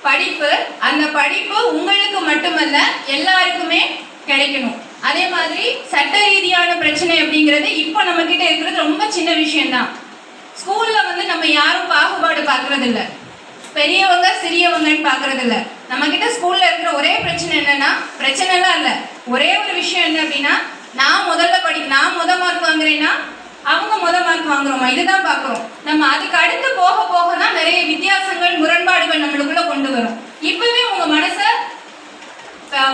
படிப்பு, அந்த படிப்பு உங்களுக்கு மட்டுமல்ல எல்லாருக்குமே கிடைக்கணும். அதே மாதிரி சட்ட ரீதியான பிரச்சனை அப்படிங்கிறது இப்போ நம்ம கிட்ட இருக்கிறது ரொம்ப சின்ன விஷயம்தான். ஸ்கூல்ல வந்து நம்ம யாரும் பாகுபாடு பார்க்கறது இல்லை, பெரியவங்க சிறியவங்கன்னு பார்க்கறது இல்லை. நம்ம கிட்ட ஸ்கூல்ல இருக்கிற ஒரே பிரச்சனை என்னன்னா, பிரச்சனைலாம் இல்லை, ஒரே ஒரு விஷயம் என்ன அப்படின்னா, நான் முத மார்க் வாங்குறேன்னா அவங்க முத மார்க் வாங்குறோமா, இதுதான் பார்க்குறோம். நம்ம அதுக்கு அடுத்து போக போக தான் நிறைய வித்தியாசங்கள் முரண்பாடுகள் நம்மளுக்குள்ள கொண்டு வரும். இப்பவே உங்க மனசை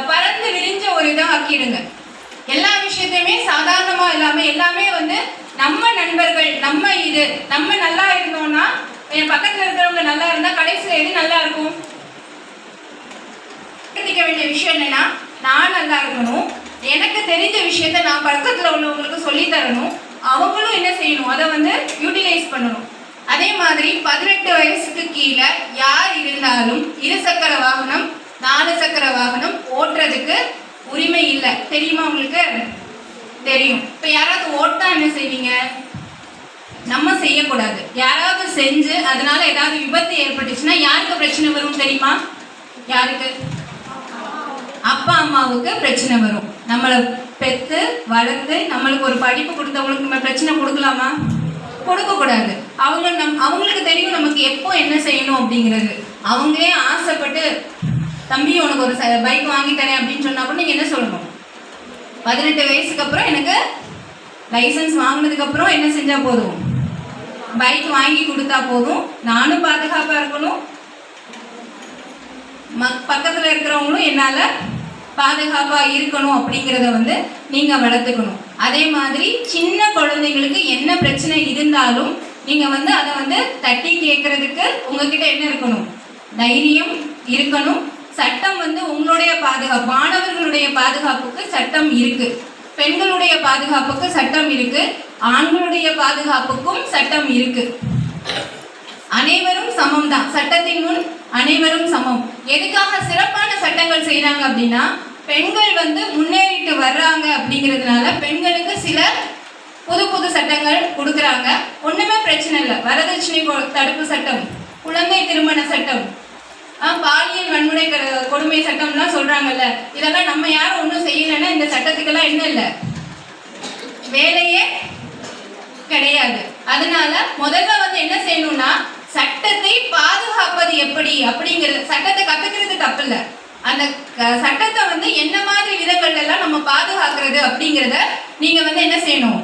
பறந்து விரிஞ்ச ஒரு இதாக ஆக்கிடுங்க. எல்லா விஷயத்தையுமே சாதாரணமா இல்லாம எல்லாமே வந்து நம்ம நண்பர்கள், நம்ம நல்லா இருந்தோம்னா, என் பக்கத்துல இருக்கிறவங்க நல்லா இருந்தா கடைசியில எது நல்லா இருக்கும்? வேண்டிய விஷயம் என்னன்னா, நான் நல்லா இருக்கணும், எனக்கு தெரிஞ்ச விஷயத்த நான் பக்கத்துல உள்ளவங்களுக்கு சொல்லி தரணும், அவங்களும் என்ன செய்யணும், அதை வந்து யூட்டிலைஸ் பண்ணணும். அதே மாதிரி 18 வயசுக்கு கீழே யார் இருந்தாலும் இருசக்கர வாகனம் 4 சக்கர வாகனம் ஓட்டுறதுக்கு உரிமை இல்லை. தெரியுமா உங்களுக்கு? தெரியும். இப்ப யாராவது ஓட்டா என்ன செய்வீங்க? நம்ம செய்யக்கூடாது. யாராவது செஞ்சு அதனால ஏதாவது விபத்து ஏற்பட்டுச்சுன்னா யாருக்கு பிரச்சனை வரும் தெரியுமா? யாருக்கு? அப்பா அம்மாவுக்கு பிரச்சனை வரும். நம்மளை பெற்று வளர்த்து நம்மளுக்கு ஒரு படிப்பு கொடுத்தவங்களுக்கு நம்ம பிரச்சனை கொடுக்கலாமா? கொடுக்கக்கூடாது. அவங்களுக்கு தெரியும் நமக்கு எப்போ என்ன செய்யணும் அப்படிங்கிறது. அவங்களே ஆசைப்பட்டு தம்பி உனக்கு ஒரு பைக் வாங்கி தரேன் அப்படின்னு சொன்னா கூட நீங்க என்ன சொல்லணும்? 18 வயசுக்கு அப்புறம் எனக்கு லைசன்ஸ் வாங்கினதுக்கு அப்புறம் என்ன செஞ்சா போதும்? பைக் வாங்கி கொடுத்தா போதும். நானும் பாதுகாப்பா இருக்கணும், பக்கத்துல இருக்கிறவங்களும் என்னால பாதுகாப்பா இருக்கணும் அப்படிங்கிறத வந்து நீங்க வளர்த்துக்கணும். அதே மாதிரி சின்ன குழந்தைங்களுக்கு என்ன பிரச்சனை இருந்தாலும் நீங்க வந்து அதை வந்து தட்டி கேட்கறதுக்கு உங்ககிட்ட என்ன இருக்கணும்? தைரியம் இருக்கணும். சட்டம் வந்து உங்களுடைய பாதுகாப்பு, மாணவர்களுடைய பாதுகாப்புக்கு சட்டம் இருக்கு, பெண்களுடைய பாதுகாப்புக்கு சட்டம் இருக்கு, ஆண்களுடைய பாதுகாப்புக்கும் சட்டம் இருக்கு. அனைவரும் சமம் தான், சட்டத்தின் முன் அனைவரும் சமம். எதுக்காக சிறப்பான சட்டங்கள் செய்யறாங்க அப்படின்னா, பெண்கள் வந்து முன்னேறிட்டு வர்றாங்க அப்படிங்கிறதுனால பெண்களுக்கு சில புது சட்டங்கள் கொடுக்குறாங்க. ஒண்ணுமே பிரச்சனை இல்லை. வரதட்சணை தடுப்பு சட்டம், குழந்தை திருமண சட்டம், பாலியல் வன்முறை கொடுமை சட்டம்லாம் சொல்றாங்கல்ல, இதெல்லாம் நம்ம யாரும் ஒன்றும் செய்யலைன்னா இந்த சட்டத்துக்கெல்லாம் என்ன இல்லை, வேலையே கிடையாது. அதனால முதல்ல வந்து என்ன செய்யணும்னா, சட்டத்தை பாதுகாப்பது எப்படி அப்படிங்கிறது, சட்டத்தை கத்துக்கிறது தப்பு இல்லை, அந்த சட்டத்தை வந்து என்ன மாதிரி விதங்கள் எல்லாம் நம்ம பாதுகாக்கிறது அப்படிங்கிறத நீங்க வந்து என்ன செய்யணும்,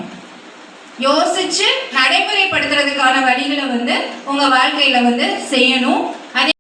யோசிச்சு நடைமுறைப்படுத்துறதுக்கான வழிகளை வந்து உங்க வாழ்க்கையில வந்து செய்யணும். அதே